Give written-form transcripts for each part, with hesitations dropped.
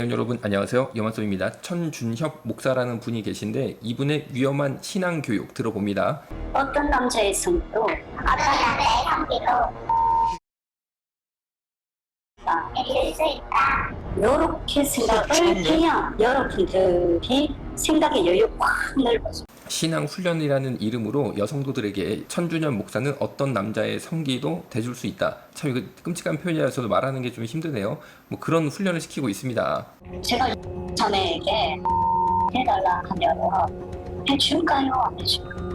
여러분 안녕하세요. 염한섭입니다. 천준협 목사라는 분이 계신데 이분의 위험한 신앙교육 들어봅니다. 어떤 남자의 성도 어떤 남자의 성기도 믿을 수 있다. 요렇게 생각을 해야 여러분들이 생각의 여유가 확 넓어져. 신앙훈련이라는 이름으로 여성도들에게 천준협 목사는 어떤 남자의 성기도 돼줄 수 있다. 참 이거 끔찍한 표현이라서 말하는 게 좀 힘드네요. 뭐 그런 훈련을 시키고 있습니다. 제가 자매에게 해달라 하면 해줄까요? 안 해줄까요?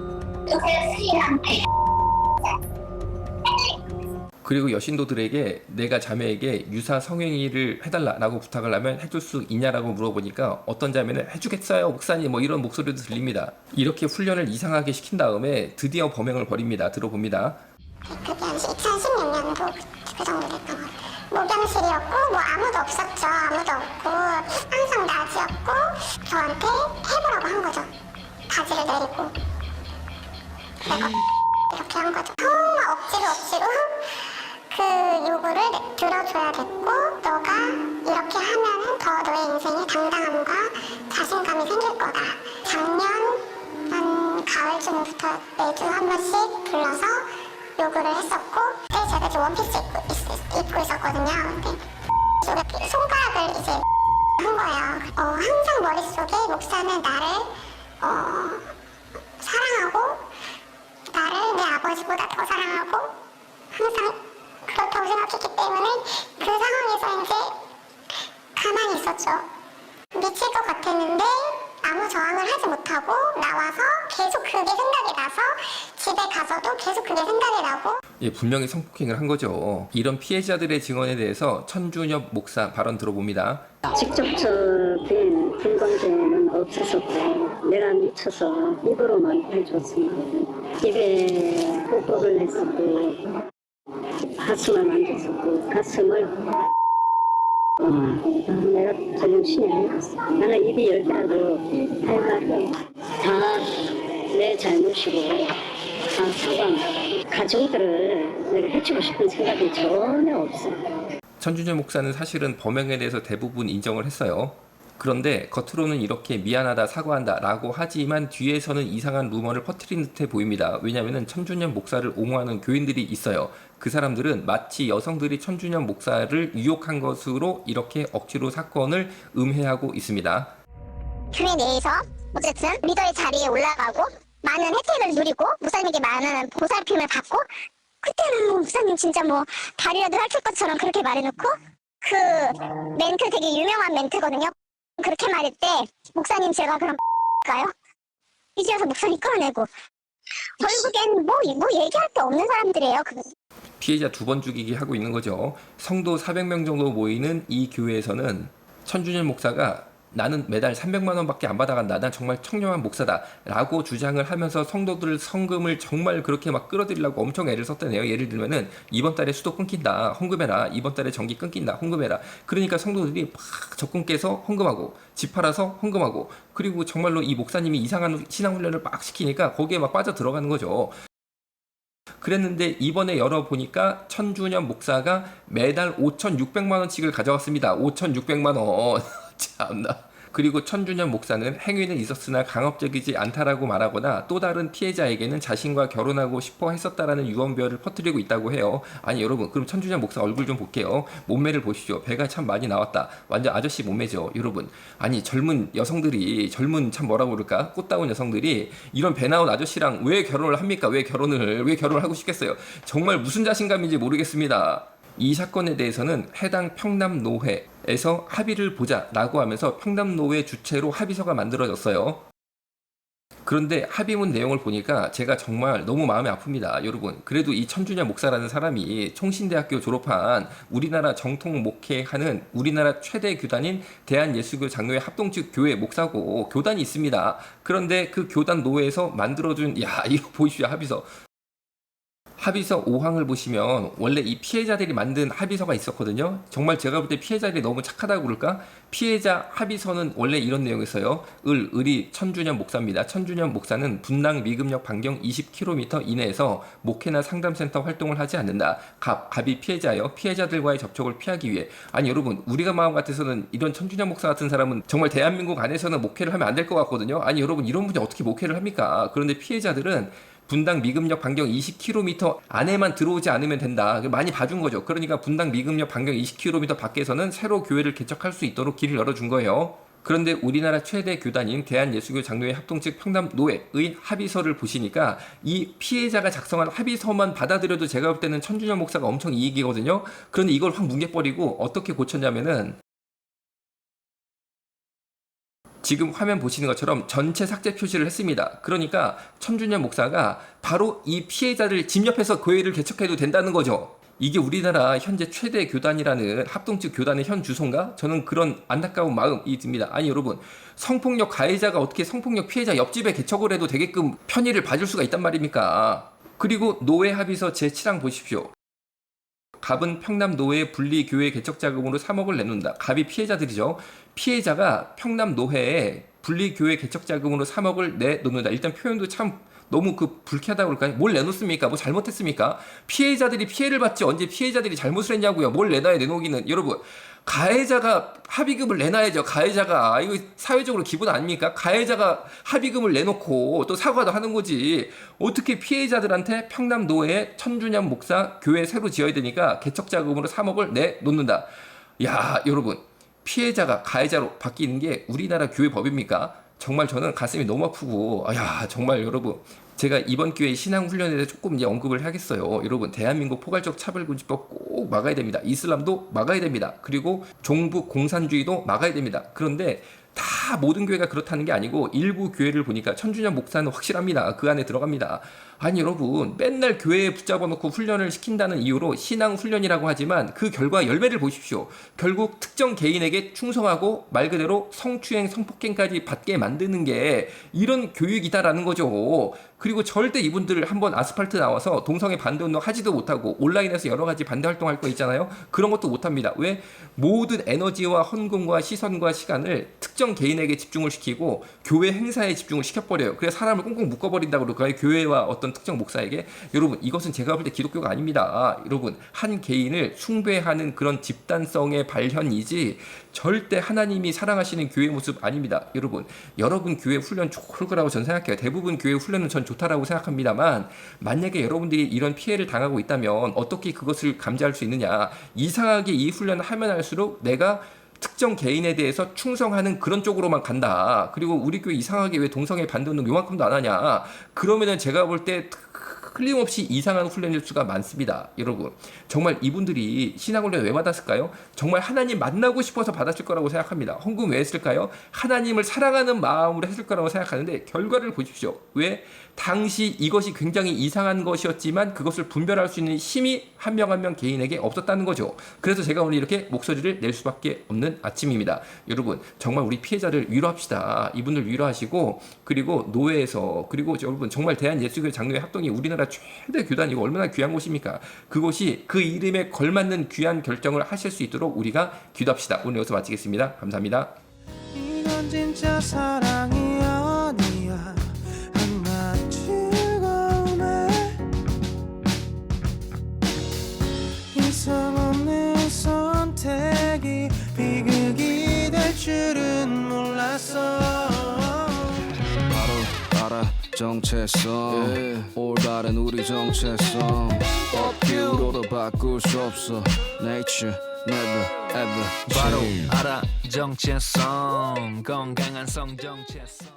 그리고 여신도들에게 내가 자매에게 유사 성행위를 해달라고 부탁을 하면 해줄 수 있냐라고 물어보니까 어떤 자매는 해주겠어요 목사님 뭐 이런 목소리도 들립니다. 이렇게 훈련을 이상하게 시킨 다음에 드디어 범행을 벌입니다. 들어봅니다. 그게 한 2016년도 그 정도 됐던 것 같아요. 목욕실이었고 뭐 아무도 없었죠. 아무도 없고 항상 낮이었고 저한테 해보라고 한 거죠. 바지를 내리고 내가 이렇게 한 거죠. 정말 억지로 그 요구를 들어줘야겠고 너가 이렇게 하면은 더 너의 인생에 당당함과 자신감이 생길 거다. 작년 한 가을쯤부터 매주 한 번씩 불러서 요구를 했었고 그때 제가 이제 원피스 입고 있었거든요. 근데 이렇게 손가락을 이제 한 거예요. 항상 머릿속에 목사는 나를 사랑하고 나를 내 아버지보다 더 사랑하고 항상 그렇다고 생각했기 때문에 그 상황에서 이제 가만히 있었죠. 미칠 것 같았는데 아무 저항을 하지 못하고 나와서 계속 그게 생각이 나서 집에 가서도 계속 그게 생각이 나고 예, 분명히 성폭행을 한 거죠. 이런 피해자들의 증언에 대해서 천준협 목사 발언 들어봅니다. 직접적인 불관계는 없었었고 내가 미쳐서 입으로만 해줬습니다. 입에 뽀뽀를 했었고 가슴을 만졌었고 가슴을 내가 제정신이 아니었어. 나는 입이 열 개라도 할 말이 다 내 잘못이고 다 사과 가정들을 내가 해주고 싶은 생각이 전혀 없어. 천준협 목사는 사실은 범행에 대해서 대부분 인정을 했어요. 그런데 겉으로는 이렇게 미안하다 사과한다 라고 하지만 뒤에서는 이상한 루머를 퍼뜨린 듯해 보입니다. 왜냐하면 천준협 목사를 옹호하는 교인들이 있어요. 그 사람들은 마치 여성들이 천준협 목사를 유혹한 것으로 이렇게 억지로 사건을 음해하고 있습니다. 교회 내에서 어쨌든 리더의 자리에 올라가고 많은 혜택을 누리고 목사님에게 많은 보살핌을 받고 그때는 뭐 목사님 진짜 뭐 다리라도 핥을 것처럼 그렇게 말해놓고 그 멘트 되게 유명한 멘트거든요. 그렇게 말할 때 목사님 제가 그럼 가요? 이제 와서 목사님 끌어내고 결국엔 뭐 얘기할 게 없는 사람들이에요. 피해자 두 번 죽이기 하고 있는 거죠. 성도 400명 정도 모이는 이 교회에서는 천준협 목사가 나는 매달 300만 원밖에 안 받아간다. 난 정말 청렴한 목사다. 라고 주장을 하면서 성도들 성금을 정말 그렇게 막 끌어들이려고 엄청 애를 썼다네요. 예를 들면은 이번 달에 수도 끊긴다. 헌금해라. 이번 달에 전기 끊긴다. 헌금해라. 그러니까 성도들이 막 적금 깨서 헌금하고 집 팔아서 헌금하고 그리고 정말로 이 목사님이 이상한 신앙훈련을 막 시키니까 거기에 막 빠져 들어가는 거죠. 그랬는데 이번에 열어보니까 천준협 목사가 매달 5,600만 원씩을 가져갔습니다. 5,600만 원. 참나. 그리고 천준협 목사는 행위는 있었으나 강압적이지 않다라고 말하거나 또 다른 피해자에게는 자신과 결혼하고 싶어 했었다라는 유언비어를 퍼뜨리고 있다고 해요. 아니 여러분 그럼 천준협 목사 얼굴 좀 볼게요. 몸매를 보시죠. 배가 참 많이 나왔다. 완전 아저씨 몸매죠 여러분. 아니 젊은 여성들이 참 뭐라고 그럴까 꽃다운 여성들이 이런 배 나온 아저씨랑 왜 결혼을 합니까? 왜 결혼을 하고 싶겠어요? 정말 무슨 자신감인지 모르겠습니다. 이 사건에 대해서는 해당 평남노회에서 합의를 보자라고 하면서 평남노회 주최로 합의서가 만들어졌어요. 그런데 합의문 내용을 보니까 제가 정말 너무 마음이 아픕니다. 여러분 그래도 이 천준협 목사라는 사람이 총신대학교 졸업한 우리나라 정통 목회하는 우리나라 최대 교단인 대한예수교 장로회 합동측 교회 목사고 교단이 있습니다. 그런데 그 교단 노회에서 만들어준 이거 보이시죠 합의서. 합의서 5항을 보시면 원래 이 피해자들이 만든 합의서가 있었거든요. 정말 제가 볼 때 피해자들이 너무 착하다고 그럴까? 피해자 합의서는 원래 이런 내용이었어요. 을이 천준현 목사입니다. 천준현 목사는 분당 미금역 반경 20km 이내에서 목회나 상담센터 활동을 하지 않는다. 갑이 피해자예요. 피해자들과의 접촉을 피하기 위해. 아니 여러분, 우리가 마음 같아서는 이런 천준현 목사 같은 사람은 정말 대한민국 안에서는 목회를 하면 안 될 것 같거든요. 아니 여러분, 이런 분이 어떻게 목회를 합니까? 그런데 피해자들은 분당 미금역 반경 20km 안에만 들어오지 않으면 된다. 많이 봐준 거죠. 그러니까 분당 미금역 반경 20km 밖에서는 새로 교회를 개척할 수 있도록 길을 열어준 거예요. 그런데 우리나라 최대 교단인 대한예수교 장로회 합동 측 평남노회의 합의서를 보시니까 이 피해자가 작성한 합의서만 받아들여도 제가 볼 때는 천준현 목사가 엄청 이익이거든요. 그런데 이걸 확 뭉개버리고 어떻게 고쳤냐면은 지금 화면 보시는 것처럼 전체 삭제 표시를 했습니다. 그러니까 천준현 목사가 바로 이 피해자를 집 옆에서 교회를 개척해도 된다는 거죠. 이게 우리나라 현재 최대 교단이라는 합동측 교단의 현 주소인가? 저는 그런 안타까운 마음이 듭니다. 아니 여러분, 성폭력 가해자가 어떻게 성폭력 피해자 옆집에 개척을 해도 되게끔 편의를 봐줄 수가 있단 말입니까? 그리고 노회 합의서 제7항 보십시오. 갑은 평남노회 분리교회 개척 자금으로 3억을 내놓는다. 갑이 피해자들이죠. 피해자가 평남노회에 분리교회 개척 자금으로 3억을 내놓는다. 일단 표현도 참 너무 불쾌하다고 그럴까요? 뭘 내놓습니까? 뭐 잘못했습니까? 피해자들이 피해를 받지 언제 피해자들이 잘못을 했냐고요. 뭘 내놔야 내놓기는. 여러분, 가해자가 합의금을 내놔야죠. 가해자가. 이거 사회적으로 기본 아닙니까? 가해자가 합의금을 내놓고 또 사과도 하는 거지. 어떻게 피해자들한테 평남노회에 천준현 목사 교회 새로 지어야 되니까 개척자금으로 3억을 내놓는다. 야, 여러분, 피해자가 가해자로 바뀌는 게 우리나라 교회 법입니까? 정말 저는 가슴이 너무 아프고, 정말 여러분, 제가 이번 기회에 신앙훈련에 대해 조금 이제 언급을 하겠어요. 여러분, 대한민국 포괄적 차별금지법 꼭 막아야 됩니다. 이슬람도 막아야 됩니다. 그리고 종북 공산주의도 막아야 됩니다. 그런데 다 모든 교회가 그렇다는 게 아니고 일부 교회를 보니까 천준현 목사는 확실합니다. 그 안에 들어갑니다. 아니 여러분, 맨날 교회에 붙잡아 놓고 훈련을 시킨다는 이유로 신앙훈련이라고 하지만 그 결과 열매를 보십시오. 결국 특정 개인에게 충성하고 말 그대로 성추행, 성폭행까지 받게 만드는 게 이런 교육이다라는 거죠. 그리고 절대 이분들 한번 아스팔트 나와서 동성애 반대운동 하지도 못하고 온라인에서 여러 가지 반대 활동할 거 있잖아요. 그런 것도 못합니다. 왜? 모든 에너지와 헌금과 시선과 시간을 특정 개인에게 집중을 시키고 교회 행사에 집중을 시켜버려요. 그래서 사람을 꽁꽁 묶어버린다고 그럴까요? 교회와 어떤 특정 목사에게. 여러분, 이것은 제가 볼 때 기독교가 아닙니다. 여러분, 한 개인을 숭배하는 그런 집단성의 발현이지 절대 하나님이 사랑하시는 교회 모습 아닙니다. 여러분 교회 훈련 좋을 거라고 저는 생각해요. 대부분 교회 훈련은 전 좋다라고 생각합니다만 만약에 여러분들이 이런 피해를 당하고 있다면 어떻게 그것을 감지할 수 있느냐. 이상하게 이 훈련을 하면 할수록 내가 특정 개인에 대해서 충성하는 그런 쪽으로만 간다. 그리고 우리 교회 이상하게 왜 동성애 반대운동 요만큼도 안 하냐. 그러면은 제가 볼 때 틀림없이 이상한 훈련일 수가 많습니다. 여러분, 정말 이분들이 신앙훈련 왜 받았을까요? 정말 하나님 만나고 싶어서 받았을 거라고 생각합니다. 헌금 왜 했을까요? 하나님을 사랑하는 마음으로 했을 거라고 생각하는데 결과를 보십시오. 왜? 당시 이것이 굉장히 이상한 것이었지만 그것을 분별할 수 있는 힘이 한 명 한 명 개인에게 없었다는 거죠. 그래서 제가 오늘 이렇게 목소리를 낼 수밖에 없는 아침입니다. 여러분, 정말 우리 피해자를 위로합시다. 이분들 위로하시고, 그리고 노회에서, 그리고 여러분 정말 대한예수교 장로회 합동이 우리나라 최대 교단이고 얼마나 귀한 곳입니까? 그곳이 그 이름에 걸맞는 귀한 결정을 하실 수 있도록 우리가 기도합시다. 오늘 여기서 마치겠습니다. 감사합니다. 이건 진짜 사랑이 아니야. 한낱 즐거움에 이상 없는 선택이 비극이 될 줄은 몰랐어. 바로 알아 정체성 올바른 우리 정체성 업기로도 바꿀 수 없어 Nature never ever 바로 change. 알아 정체성 건강한 성 정체성.